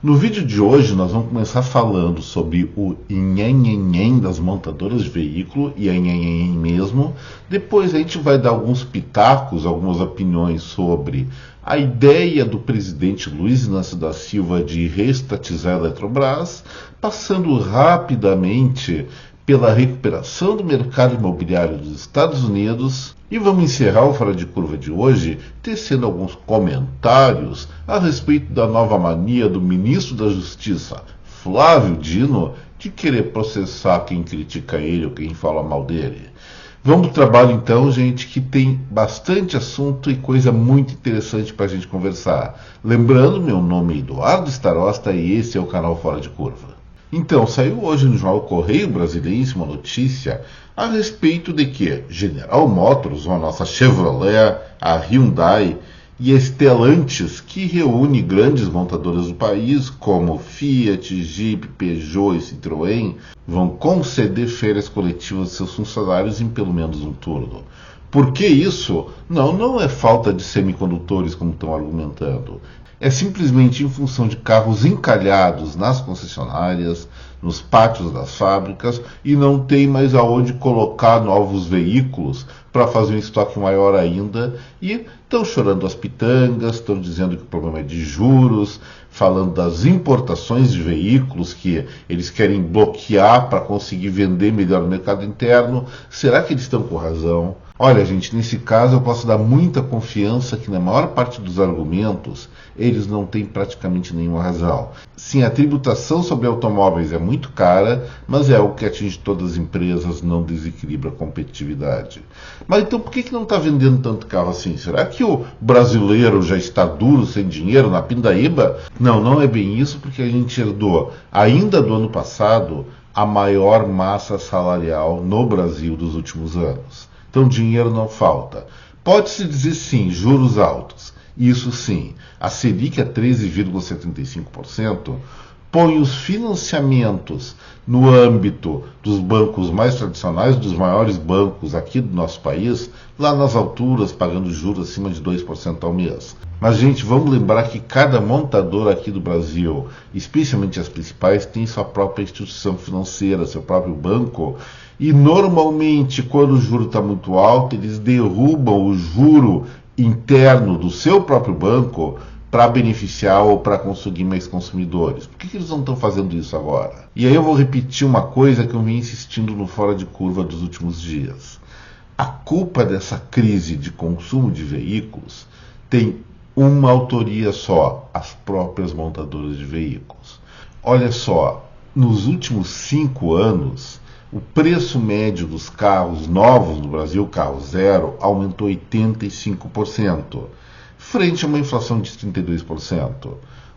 No vídeo de hoje nós vamos começar falando sobre o nhenhenhen das montadoras de veículo, e a nhenhenhen mesmo. Depois a gente vai dar alguns pitacos, algumas opiniões sobre a ideia do presidente Luiz Inácio da Silva de reestatizar a Eletrobras, passando rapidamente pela recuperação do mercado imobiliário dos Estados Unidos, e vamos encerrar o Fora de Curva de hoje tecendo alguns comentários a respeito da nova mania do ministro da Justiça, Flávio Dino, de querer processar quem critica ele ou quem fala mal dele. Vamos para o trabalho então, gente, que tem bastante assunto e coisa muito interessante para a gente conversar. Lembrando, meu nome é Eduardo Starosta e esse é o canal Fora de Curva. Então, saiu hoje no jornal Correio Brasiliense uma notícia a respeito de que General Motors, a nossa Chevrolet, a Hyundai e a Stellantis, que reúne grandes montadoras do país, como Fiat, Jeep, Peugeot e Citroën, vão conceder férias coletivas de seus funcionários em pelo menos um turno. Por que isso? Não é falta de semicondutores, como estão argumentando. É simplesmente em função de carros encalhados nas concessionárias, nos pátios das fábricas, e não tem mais aonde colocar novos veículos para fazer um estoque maior ainda, e estão chorando as pitangas, estão dizendo que o problema é de juros, falando das importações de veículos que eles querem bloquear para conseguir vender melhor no mercado interno. Será que eles estão com razão? Olha, gente, nesse caso eu posso dar muita confiança que na maior parte dos argumentos eles não têm praticamente nenhuma razão. Sim, a tributação sobre automóveis é muito cara, mas é algo que atinge todas as empresas, não desequilibra a competitividade. Mas então por que não está vendendo tanto carro assim? Será que o brasileiro já está duro, sem dinheiro, na pindaíba? Não é bem isso, porque a gente herdou, ainda do ano passado, a maior massa salarial no Brasil dos últimos anos. Então dinheiro não falta. Pode-se dizer sim, juros altos. Isso sim, a Selic a 13,75% põe os financiamentos no âmbito dos bancos mais tradicionais, dos maiores bancos aqui do nosso país, lá nas alturas, pagando juros acima de 2% ao mês. Mas, gente, vamos lembrar que cada montadora aqui do Brasil, especialmente as principais, tem sua própria instituição financeira, seu próprio banco. E, normalmente, quando o juro está muito alto, eles derrubam o juro interno do seu próprio banco para beneficiar ou para conseguir mais consumidores. Por que eles não estão fazendo isso agora? E aí eu vou repetir uma coisa que eu vim insistindo no Fora de Curva dos últimos dias. A culpa dessa crise de consumo de veículos tem uma autoria só: as próprias montadoras de veículos. Olha só, nos últimos 5 anos, o preço médio dos carros novos no Brasil, carro zero, aumentou 85%, frente a uma inflação de 32%.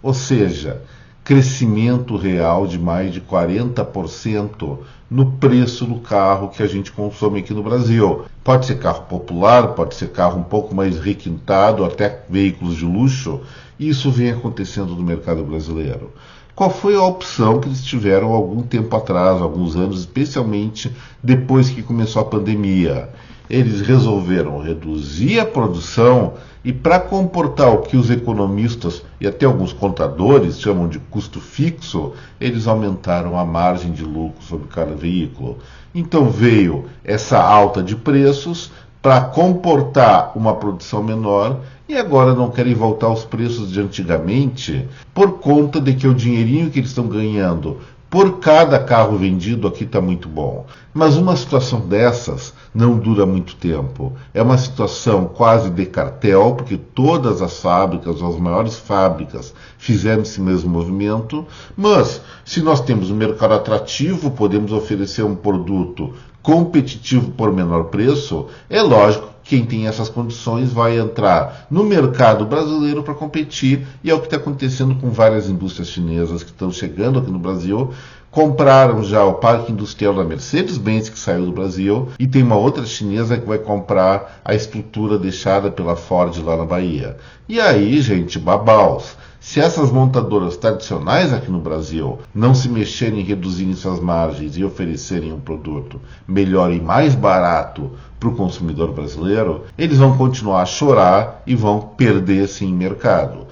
Ou seja, crescimento real de mais de 40% no preço do carro que a gente consome aqui no Brasil. Pode ser carro popular, pode ser carro um pouco mais requintado, até veículos de luxo, e isso vem acontecendo no mercado brasileiro. Qual foi a opção que eles tiveram algum tempo atrás, alguns anos, especialmente depois que começou a pandemia? Eles resolveram reduzir a produção e, para comportar o que os economistas e até alguns contadores chamam de custo fixo, eles aumentaram a margem de lucro sobre cada veículo. Então veio essa alta de preços para comportar uma produção menor, e agora não querem voltar aos preços de antigamente por conta de que o dinheirinho que eles estão ganhando por cada carro vendido aqui está muito bom. Mas uma situação dessas não dura muito tempo. É uma situação quase de cartel, porque todas as fábricas, as maiores fábricas, fizeram esse mesmo movimento. Mas se nós temos um mercado atrativo, podemos oferecer um produto competitivo por menor preço, é lógico que quem tem essas condições vai entrar no mercado brasileiro para competir, e é o que está acontecendo com várias indústrias chinesas que estão chegando aqui no Brasil. Compraram já o parque industrial da Mercedes-Benz, que saiu do Brasil, e tem uma outra chinesa que vai comprar a estrutura deixada pela Ford lá na Bahia. E aí, gente, babaus. Se essas montadoras tradicionais aqui no Brasil não se mexerem em reduzirem suas margens e oferecerem um produto melhor e mais barato para o consumidor brasileiro, eles vão continuar a chorar e vão perder sim mercado.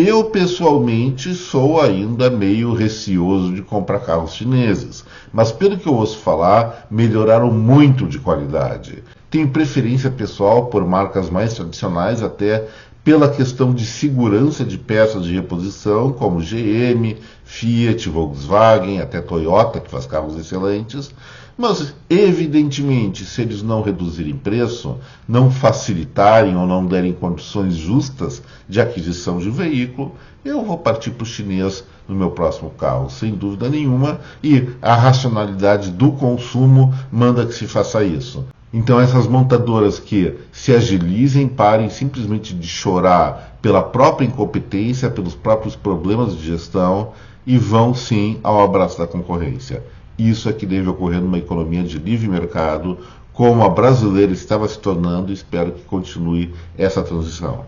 Eu, pessoalmente, sou ainda meio receoso de comprar carros chineses, mas pelo que eu ouço falar, melhoraram muito de qualidade. Tenho preferência pessoal por marcas mais tradicionais, até pela questão de segurança de peças de reposição, como GM, Fiat, Volkswagen, até Toyota, que faz carros excelentes. Mas, evidentemente, se eles não reduzirem preço, não facilitarem ou não derem condições justas de aquisição de veículo, eu vou partir para o chinês no meu próximo carro, sem dúvida nenhuma, e a racionalidade do consumo manda que se faça isso. Então essas montadoras que se agilizem, parem simplesmente de chorar pela própria incompetência, pelos próprios problemas de gestão e vão sim ao abraço da concorrência. Isso é que deve ocorrer numa economia de livre mercado, como a brasileira estava se tornando, e espero que continue essa transição.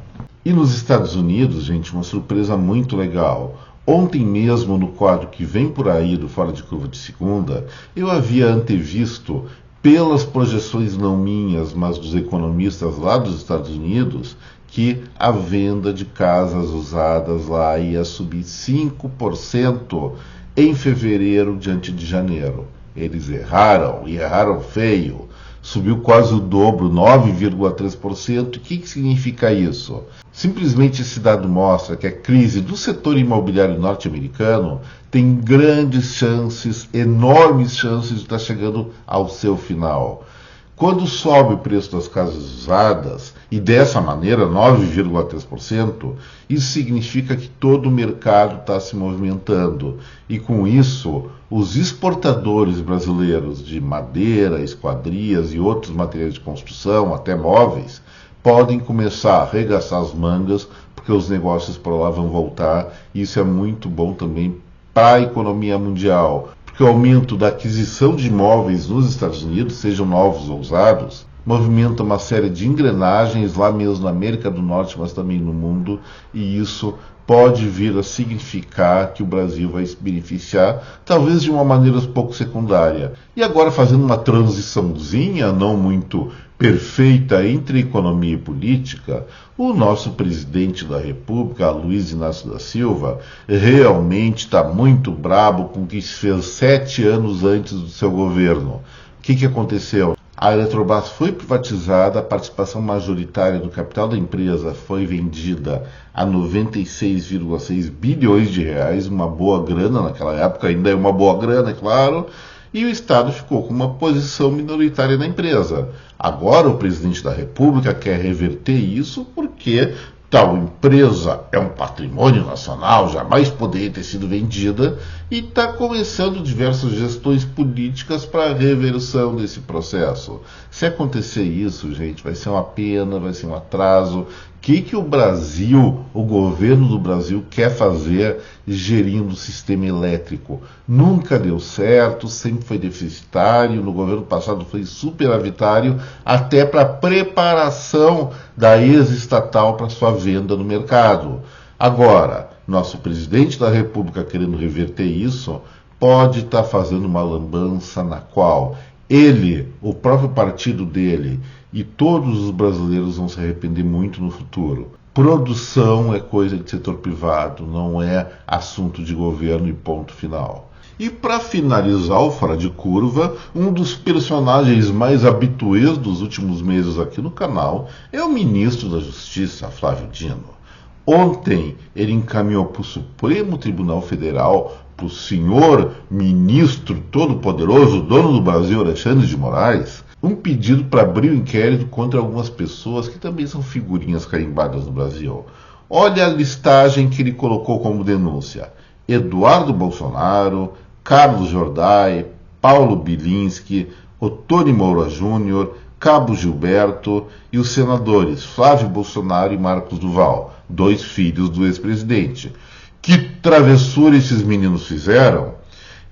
E nos Estados Unidos, gente, uma surpresa muito legal. Ontem mesmo, no quadro que vem por aí do Fora de Curva de Segunda, eu havia antevisto, pelas projeções não minhas, mas dos economistas lá dos Estados Unidos, que a venda de casas usadas lá ia subir 5% em fevereiro diante de janeiro. Eles erraram, e erraram feio. Subiu quase o dobro, 9,3%. O que significa isso? Simplesmente esse dado mostra que a crise do setor imobiliário norte-americano tem grandes chances, enormes chances de estar chegando ao seu final. Quando sobe o preço das casas usadas, e dessa maneira 9,3%, isso significa que todo o mercado está se movimentando. E com isso, os exportadores brasileiros de madeira, esquadrias e outros materiais de construção, até móveis, podem começar a arregaçar as mangas, porque os negócios por lá vão voltar. E isso é muito bom também para a economia mundial. Porque o aumento da aquisição de imóveis nos Estados Unidos, sejam novos ou usados, movimenta uma série de engrenagens lá mesmo na América do Norte, mas também no mundo, e isso pode vir a significar que o Brasil vai se beneficiar, talvez de uma maneira um pouco secundária. E agora, fazendo uma transiçãozinha, não muito perfeita, entre economia e política, o nosso presidente da República, Luiz Inácio da Silva, realmente está muito brabo com o que se fez 7 anos antes do seu governo. O que aconteceu? A Eletrobras foi privatizada, a participação majoritária do capital da empresa foi vendida a 96,6 bilhões de reais, uma boa grana naquela época, ainda é uma boa grana, é claro, e o Estado ficou com uma posição minoritária na empresa. Agora o presidente da República quer reverter isso porque tal empresa é um patrimônio nacional, jamais poderia ter sido vendida, e está começando diversas gestões políticas para a reversão desse processo. Se acontecer isso, gente, vai ser uma pena, vai ser um atraso. O que o Brasil, o governo do Brasil, quer fazer gerindo o sistema elétrico? Nunca deu certo, sempre foi deficitário, no governo passado foi superavitário, até para a preparação da ex-estatal para sua venda no mercado. Agora, nosso presidente da República, querendo reverter isso, pode estar fazendo uma lambança na qual ele, o próprio partido dele e todos os brasileiros vão se arrepender muito no futuro. Produção é coisa de setor privado, não é assunto de governo e ponto final. E para finalizar o Fora de Curva, um dos personagens mais habituês dos últimos meses aqui no canal é o ministro da Justiça, Flávio Dino. Ontem ele encaminhou para o Supremo Tribunal Federal, para o senhor ministro todo-poderoso, dono do Brasil, Alexandre de Moraes, um pedido para abrir um inquérito contra algumas pessoas que também são figurinhas carimbadas no Brasil. Olha a listagem que ele colocou como denúncia: Eduardo Bolsonaro, Carlos Jordai, Paulo Bilinski, Ottoni Moura Júnior, Cabo Gilberto e os senadores Flávio Bolsonaro e Marcos Duval, 2 filhos do ex-presidente. Que travessura esses meninos fizeram?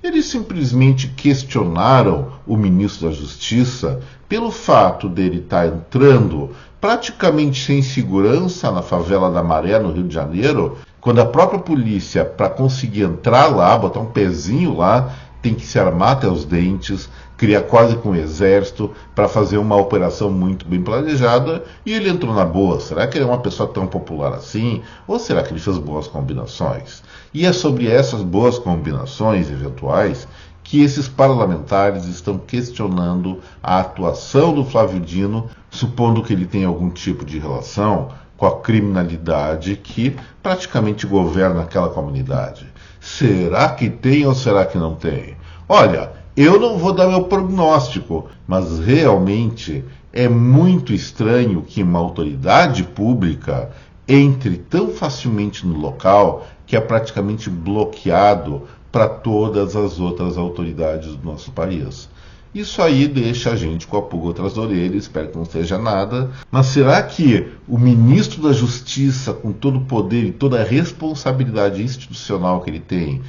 Eles simplesmente questionaram o ministro da Justiça pelo fato dele estar entrando praticamente sem segurança na favela da Maré, no Rio de Janeiro, quando a própria polícia, para conseguir entrar lá, botar um pezinho lá, tem que se armar até os dentes, criar quase com um exército para fazer uma operação muito bem planejada, e ele entrou na boa. Será que ele é uma pessoa tão popular assim? Ou será que ele fez boas combinações? E é sobre essas boas combinações eventuais que esses parlamentares estão questionando a atuação do Flávio Dino, supondo que ele tem algum tipo de relação com a criminalidade que praticamente governa aquela comunidade. Será que tem ou será que não tem? Olha, eu não vou dar meu prognóstico, mas realmente é muito estranho que uma autoridade pública entre tão facilmente no local que é praticamente bloqueado para todas as outras autoridades do nosso país. Isso aí deixa a gente com a pulga atrás da orelha, espero que não seja nada. Mas será que o ministro da Justiça, com todo o poder e toda a responsabilidade institucional que ele tem,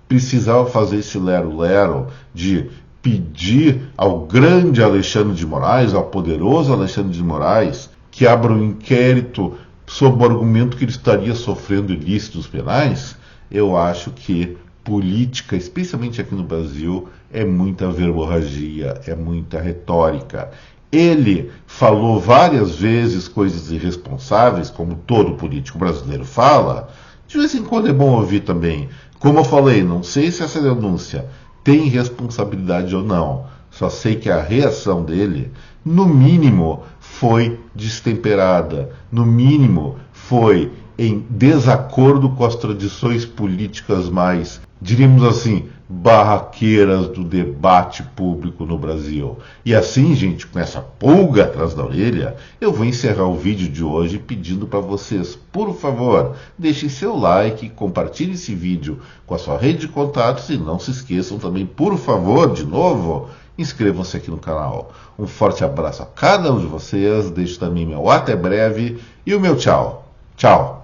precisava fazer esse lero-lero de pedir ao grande Alexandre de Moraes, ao poderoso Alexandre de Moraes, que abra um inquérito sob o argumento que ele estaria sofrendo ilícitos penais? Eu acho que política, especialmente aqui no Brasil, é muita verborragia, é muita retórica. Ele falou várias vezes coisas irresponsáveis, como todo político brasileiro fala. De vez em quando é bom ouvir também. Como eu falei, não sei se essa denúncia tem responsabilidade ou não. Só sei que a reação dele, no mínimo, foi destemperada. No mínimo, foi em desacordo com as tradições políticas mais, diríamos assim, barraqueiras do debate público no Brasil. E assim, gente, com essa pulga atrás da orelha, eu vou encerrar o vídeo de hoje pedindo para vocês, por favor, deixem seu like, compartilhem esse vídeo com a sua rede de contatos e não se esqueçam também, por favor, de novo, inscrevam-se aqui no canal. Um forte abraço a cada um de vocês, deixo também meu até breve e o meu tchau. Tchau!